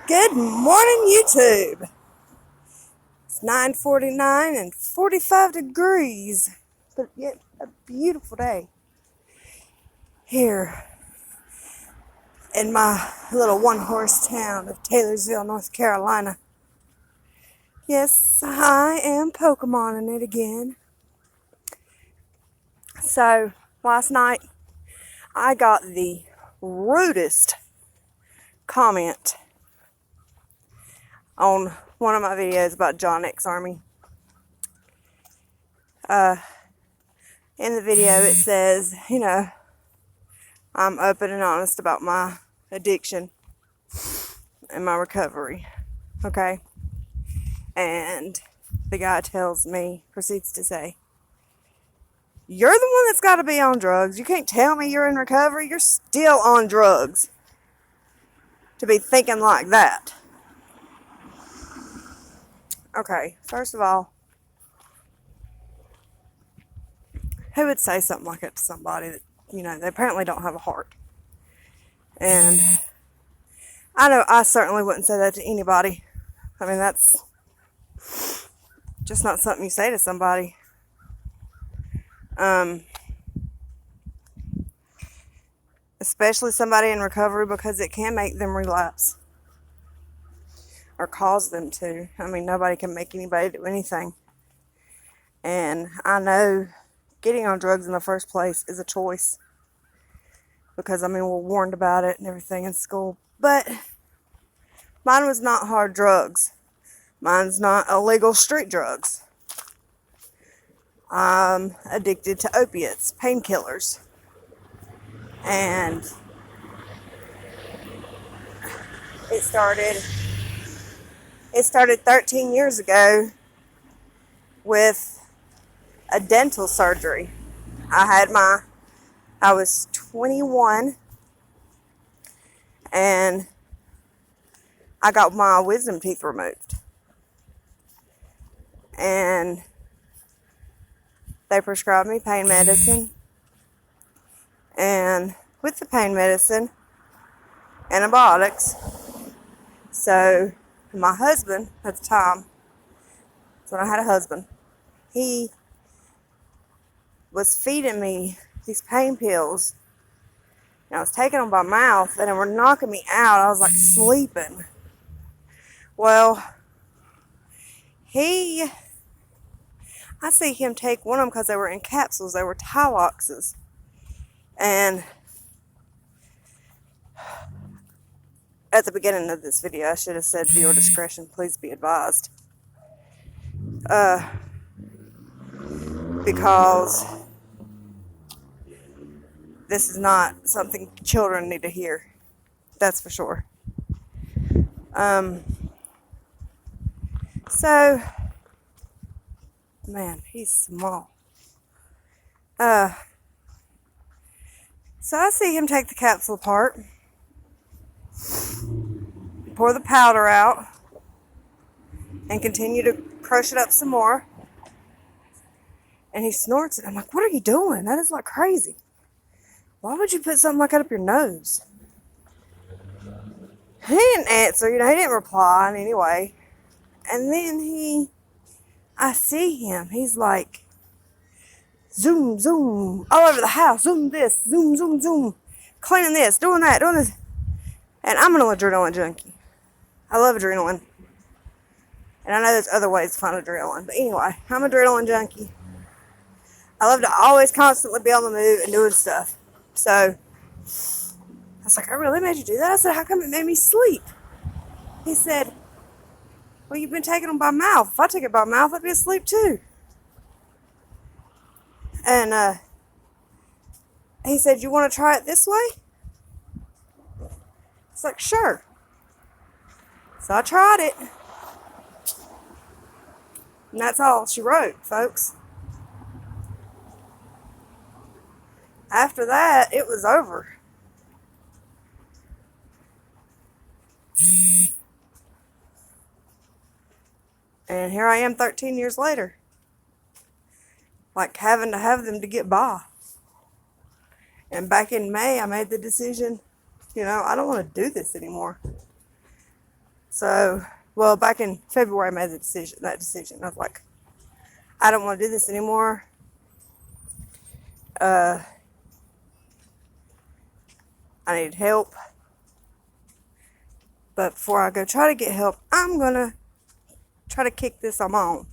Good morning, YouTube. It's 9:49 and 45 degrees, but yet a beautiful day here in my little one-horse town of Taylorsville, North Carolina. Yes, I am Pokemoning it again. So, last night I got the rudest comment on one of my videos about John X Army. In the video it says, I'm open and honest about my addiction and my recovery, okay? And the guy proceeds to say, you're the one that's got to be on drugs. You can't tell me you're in recovery. You're still on drugs to be thinking like that. Okay, first of all, who would say something like that to somebody that, they apparently don't have a heart? And I know I certainly wouldn't say that to anybody. I mean, that's just not something you say to somebody. Especially somebody in recovery, because it can make them relapse or cause them to. I mean, nobody can make anybody do anything. And I know getting on drugs in the first place is a choice, because, we're warned about it and everything in school. But mine was not hard drugs. Mine's not illegal street drugs. I'm addicted to opiates, painkillers. And it started 13 years ago with a dental surgery. I was 21 and I got my wisdom teeth removed. And they prescribed me pain medicine. And with the pain medicine, antibiotics. So my husband at the time, that's when I had a husband, he was feeding me these pain pills. And I was taking them by mouth and they were knocking me out. I was like sleeping. Well, I see him take one of them because they were in capsules. They were Tyloxes. And at the beginning of this video, I should have said, viewer discretion, please be advised. Because this is not something children need to hear. That's for sure. So, man, he's small. So I see him take the capsule apart, pour the powder out, and continue to crush it up some more. And he snorts it. I'm like, what are you doing? That is like crazy. Why would you put something like that up your nose? He didn't answer, he didn't reply in any way. And then I see him. He's like, zoom, zoom, all over the house. Zoom this, zoom, zoom, zoom. Cleaning this, doing that, doing this. And I'm an adrenaline junkie. I love adrenaline. And I know there's other ways to find adrenaline. But anyway, I'm an adrenaline junkie. I love to always constantly be on the move and doing stuff. So I was like, I really made you do that? I said, how come it made me sleep? He said, well, you've been taking them by mouth. If I took it by mouth, I'd be asleep too. And he said, you want to try it this way? It's like, sure. So I tried it. And that's all she wrote, folks. After that, it was over. And here I am 13 years later. Like having to have them to get by. And back in May, I made the decision, I don't want to do this anymore. So, well, back in February, I made that decision. I was like, I don't want to do this anymore. I need help. But before I go try to get help, I'm going to try to kick this on my own.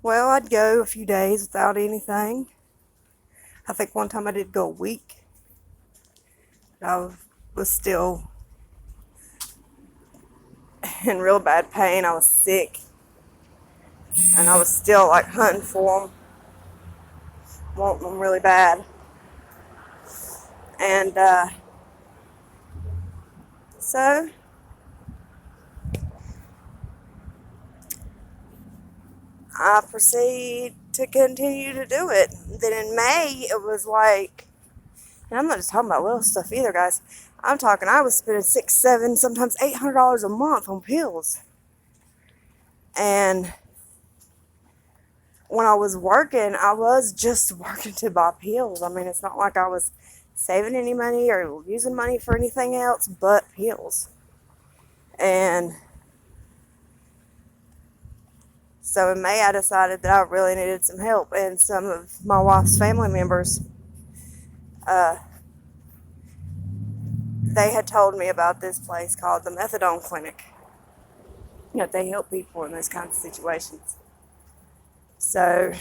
Well, I'd go a few days without anything. I think one time I did go a week. I was still in real bad pain. I was sick. And I was still like hunting for them. Wanting them really bad. And so I proceed to continue to do it. Then in May, it was like, and I'm not just talking about little stuff either, guys. I'm talking, I was spending $600, $700, sometimes $800 a month on pills. And when I was working, I was just working to buy pills. I mean, it's not like I was saving any money or using money for anything else but pills. And so in May, I decided that I really needed some help. And some of my wife's family members, they had told me about this place called the Methadone Clinic. You know, they help people in those kinds of situations. So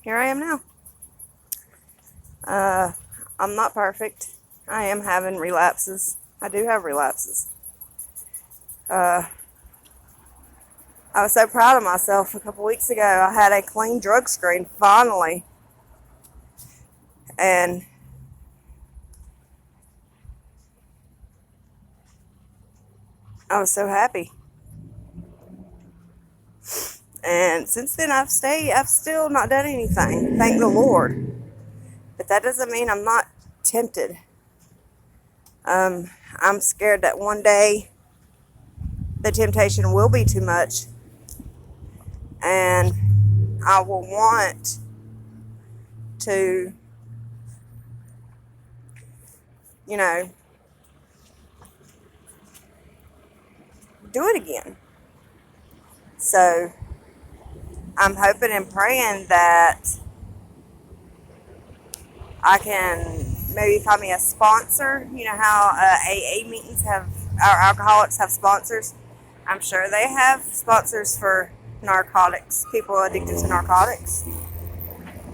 here I am now. I'm not perfect. I am having relapses. I do have relapses. I was so proud of myself a couple weeks ago. I had a clean drug screen, finally. And I was so happy. And since then, I've still not done anything. Thank the Lord. But that doesn't mean I'm not tempted. I'm scared that one day the temptation will be too much. And I will want to, you know, do it again. So I'm hoping and praying that I can maybe find me a sponsor. You know how AA meetings have, our alcoholics have sponsors. I'm sure they have sponsors for narcotics, people addicted to narcotics.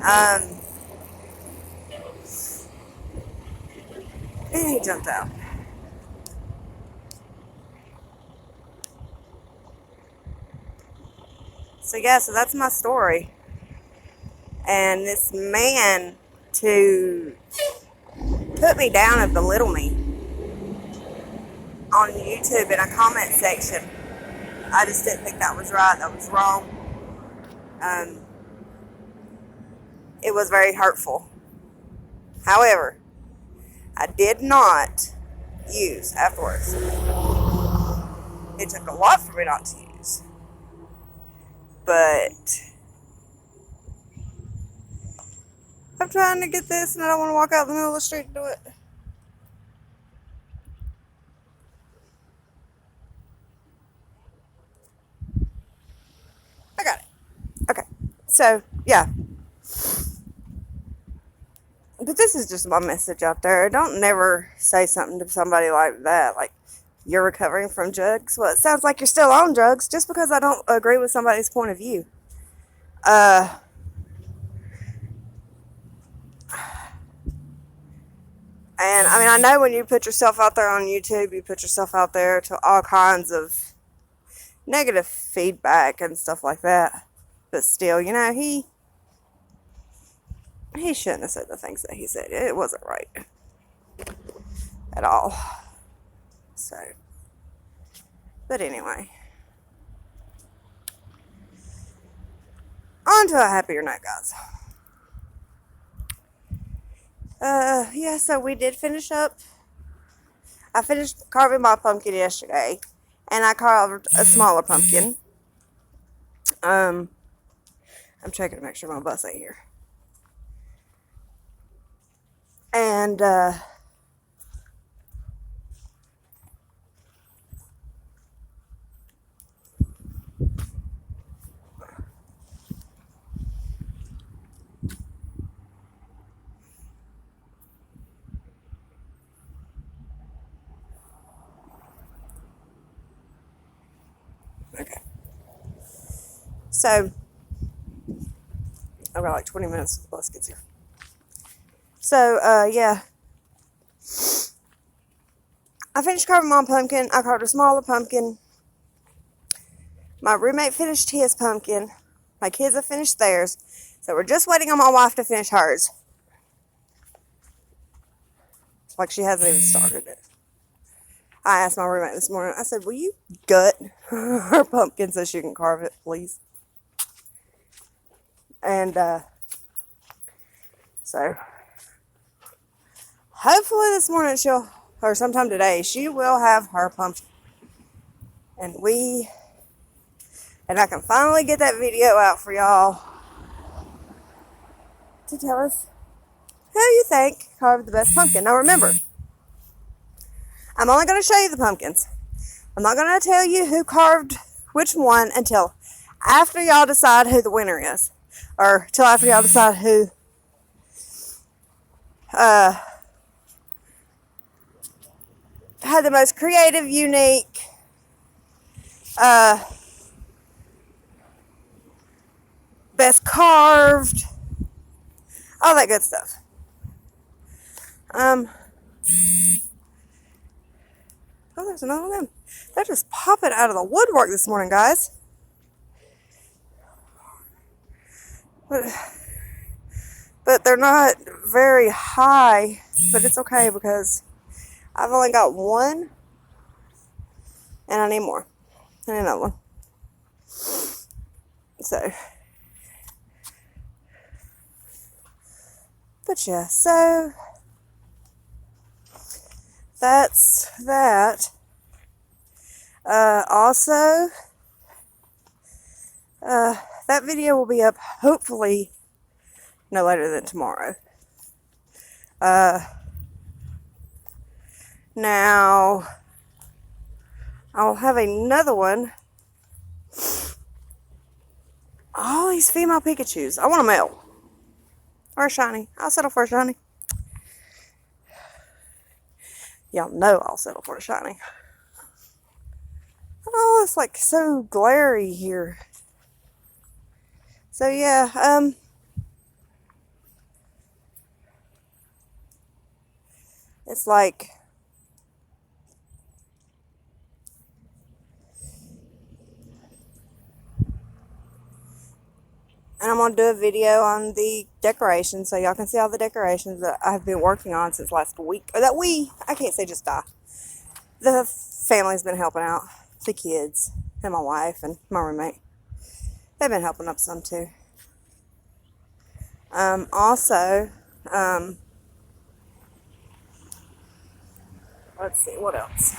And he jumped out. So yeah, so that's my story. And this man, to put me down and belittle me on YouTube in a comment section, I just didn't think that was right. That was wrong. It was very hurtful. However, I did not use afterwards. It took a lot for me not to use. But I'm trying to get this and I don't want to walk out in the middle of the street to do it. I got it. Okay. So, yeah. But this is just my message out there. Don't never say something to somebody like that. Like, you're recovering from drugs. Well, it sounds like you're still on drugs just because I don't agree with somebody's point of view. And I mean, I know when you put yourself out there on YouTube, you put yourself out there to all kinds of negative feedback and stuff like that. But still, you know, he shouldn't have said the things that he said. It wasn't right at all. So, but anyway, on to a happier note, guys. Yeah, so we did finish up. I finished carving my pumpkin yesterday, and I carved a smaller pumpkin. I'm checking to make sure my bus ain't here. And, So, I've got like 20 minutes till the bus gets here. So, yeah. I finished carving my pumpkin. I carved a smaller pumpkin. My roommate finished his pumpkin. My kids have finished theirs. So we're just waiting on my wife to finish hers. Like she hasn't even started it. I asked my roommate this morning, I said, will you gut her pumpkin so she can carve it, please? And, so, hopefully this morning or sometime today, she will have her pumpkin. And I can finally get that video out for y'all to tell us who you think carved the best pumpkin. Now remember, I'm only going to show you the pumpkins. I'm not going to tell you who carved which one until after y'all decide who the winner is. Or till after y'all decide who had the most creative, unique, best carved, all that good stuff. Oh, there's another one of them. They're just popping out of the woodwork this morning, guys. But they're not very high, but it's okay because I've only got one and I need more. I need another one. So, but yeah, so that's that. Also, that video will be up hopefully no later than tomorrow. Now, I'll have another one. All these female Pikachus. I want a male. Or a shiny. I'll settle for a shiny. Y'all know I'll settle for a shiny. Oh, it's like so glary here. So yeah, it's like and I'm going to do a video on the decorations so y'all can see all the decorations that I've been working on since last week. Or that I can't say just I. The family's been helping out. The kids and my wife and my roommate. They've been helping up some too. Also, let's see, what else?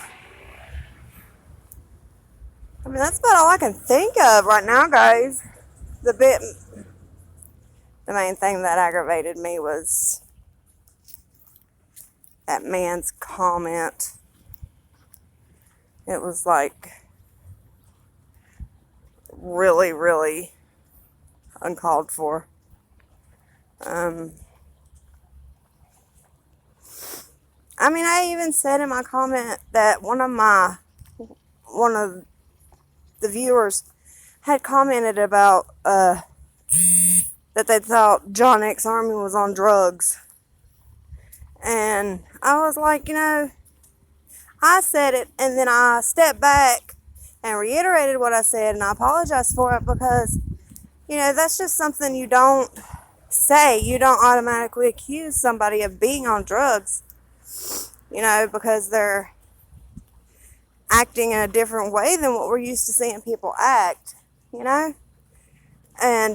I mean, that's about all I can think of right now, guys. The main thing that aggravated me was that man's comment. It was like really, really uncalled for. I mean, I even said in my comment that one of the viewers had commented about that they thought John X Army was on drugs. And I was like, I said it, and then I stepped back and reiterated what I said, and I apologized for it because, that's just something you don't say. You don't automatically accuse somebody of being on drugs, because they're acting in a different way than what we're used to seeing people act, And,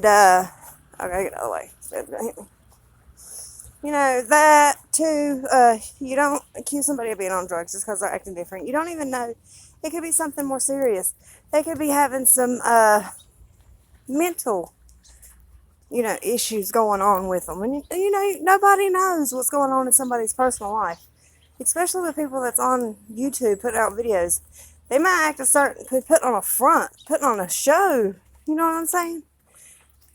I gotta get out of the way. It's gonna hit me. That too, you don't accuse somebody of being on drugs just because they're acting different. You don't even know. It could be something more serious. They could be having some, mental, issues going on with them. And, nobody knows what's going on in somebody's personal life. Especially with people that's on YouTube putting out videos. They might act put on a front, putting on a show. You know what I'm saying?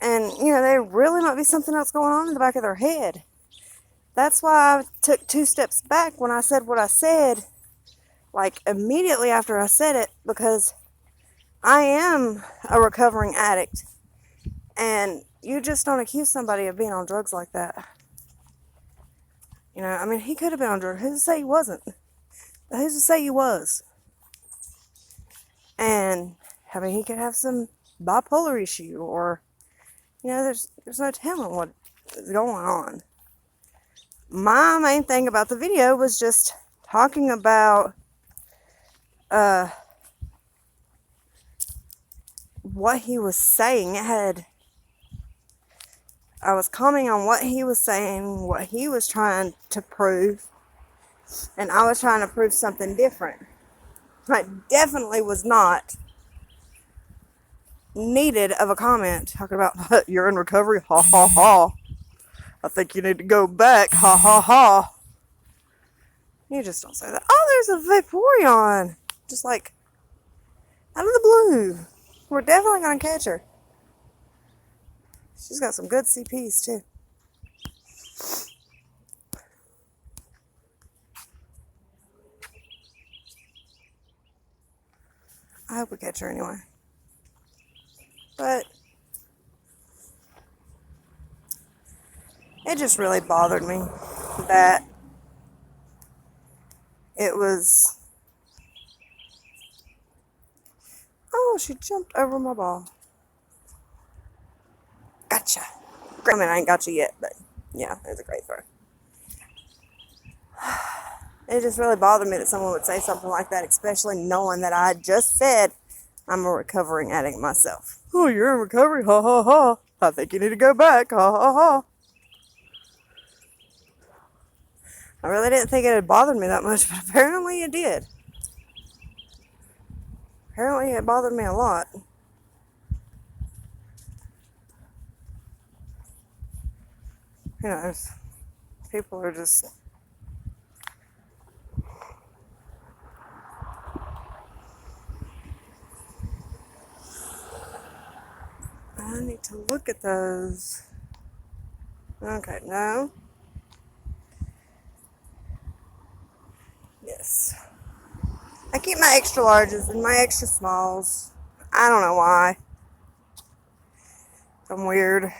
And, there really might be something else going on in the back of their head. That's why I took 2 steps back when I said what I said, like immediately after I said it, because I am a recovering addict. And you just don't accuse somebody of being on drugs like that. You know, I mean, he could have been on drugs. Who's to say he wasn't? But who's to say he was? And, I mean, he could have some bipolar issue, or, you know, there's no telling what is going on. My main thing about the video was just talking about what he was saying. I was commenting on what he was saying, what he was trying to prove, and I was trying to prove something different. I definitely was not needed of a comment talking about, you're in recovery, ha ha ha. I think you need to go back, ha ha ha. You just don't say that. Oh, there's a Vaporeon. Just like, out of the blue. We're definitely going to catch her. She's got some good CPs, too. I hope we catch her anyway. But it just really bothered me that it was... Oh, she jumped over my ball. Gotcha. I mean, I ain't got you yet, but yeah, it was a great throw. It just really bothered me that someone would say something like that, especially knowing that I just said I'm a recovering addict myself. Oh, you're in recovery, ha ha ha. I think you need to go back, ha ha ha. I really didn't think it had bothered me that much, but apparently it did. Apparently it bothered me a lot. You know, people are just... I need to look at those. Okay, no. Yes. I keep my extra larges and my extra smalls. I don't know why. I'm weird.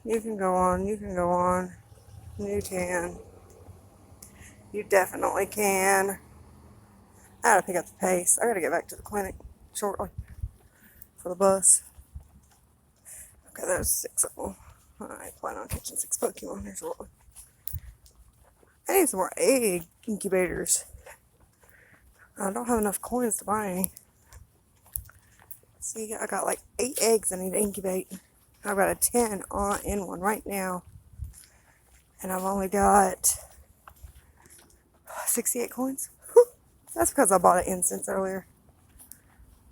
You can go on. You can go on. You can. You definitely can. I gotta pick up the pace. I gotta get back to the clinic shortly for the bus. Okay, there's 6 of them. I plan on catching 6 Pokemon here shortly. I need some more egg incubators. I don't have enough coins to buy any. See, I got like 8 eggs I need to incubate. I've got a 10 in one right now. And I've only got 68 coins. That's because I bought an incense earlier.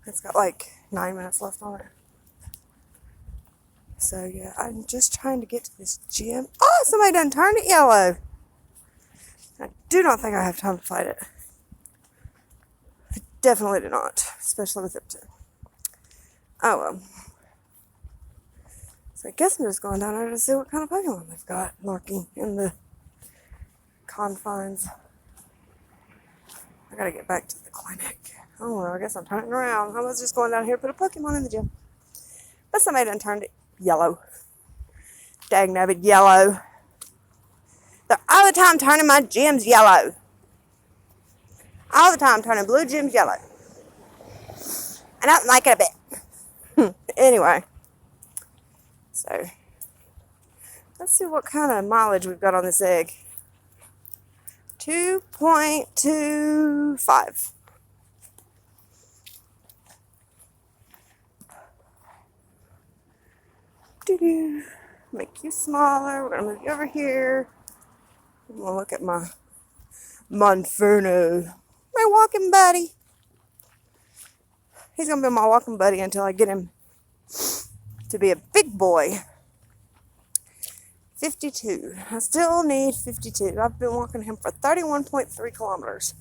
It's got like 9 minutes left on it. So yeah, I'm just trying to get to this gym. Oh, somebody done turned it yellow. I do not think I have time to fight it. I definitely do not, especially with Ipton. Oh well. So I guess I'm just going down there to see what kind of Pokemon they've got lurking in the confines. I gotta get back to the clinic. Oh well, I guess I'm turning around. I was just going down here to put a Pokemon in the gym. But somebody done turned it yellow. Dagnabbit yellow. They're all the time turning my gyms yellow. All the time turning blue gyms yellow. I don't like it a bit. Anyway. So, let's see what kind of mileage we've got on this egg. 2.25. Doo-doo. Make you smaller. We're going to move you over here. I'm going to look at my Monferno. My walking buddy. He's going to be my walking buddy until I get him to be a big boy. 52. I still need 52. I've been walking him for 31.3 kilometers.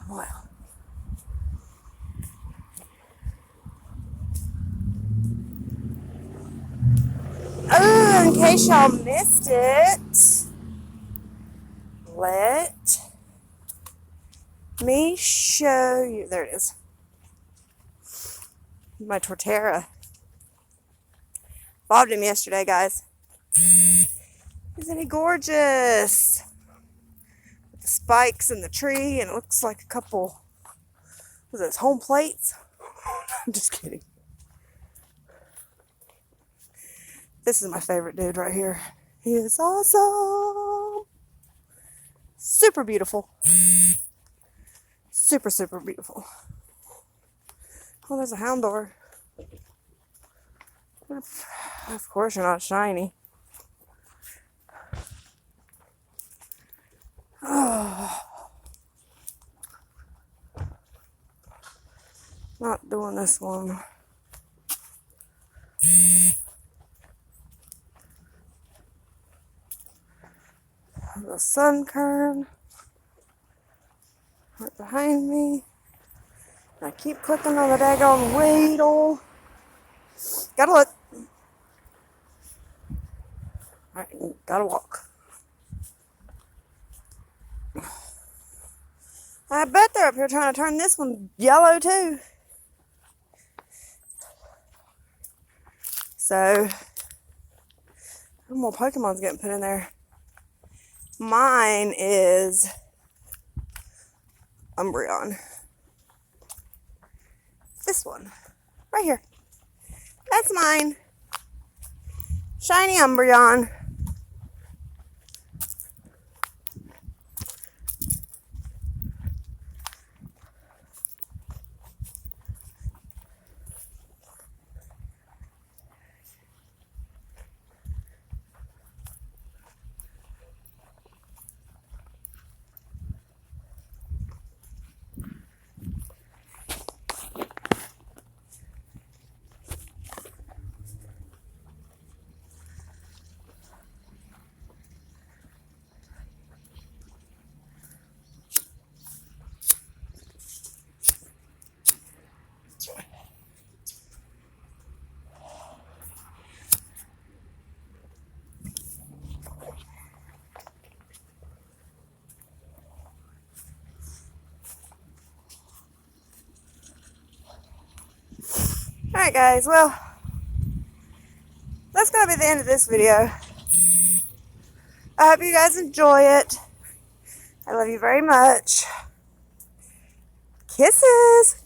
Wow. Oh, in case y'all missed it, let me show you. There it is. My tortera. Bobbed him yesterday, guys. Isn't he gorgeous? With the spikes in the tree, and it looks like a couple, was those home plates? I'm just kidding. This is my favorite dude right here. He is awesome. Super beautiful. Super, super beautiful. Oh, there's a hound door. Of course you're not shiny. Oh. Not doing this one. The sun kern right behind me. I keep clicking on the daggone wheel. Gotta look. Alright, gotta walk. I bet they're up here trying to turn this one yellow too. So, more Pokemon's getting put in there. Mine is Umbreon. This one, right here. That's mine. Shiny Umbreon. Alright guys, well, that's going to be the end of this video. I hope you guys enjoy it. I love you very much. Kisses!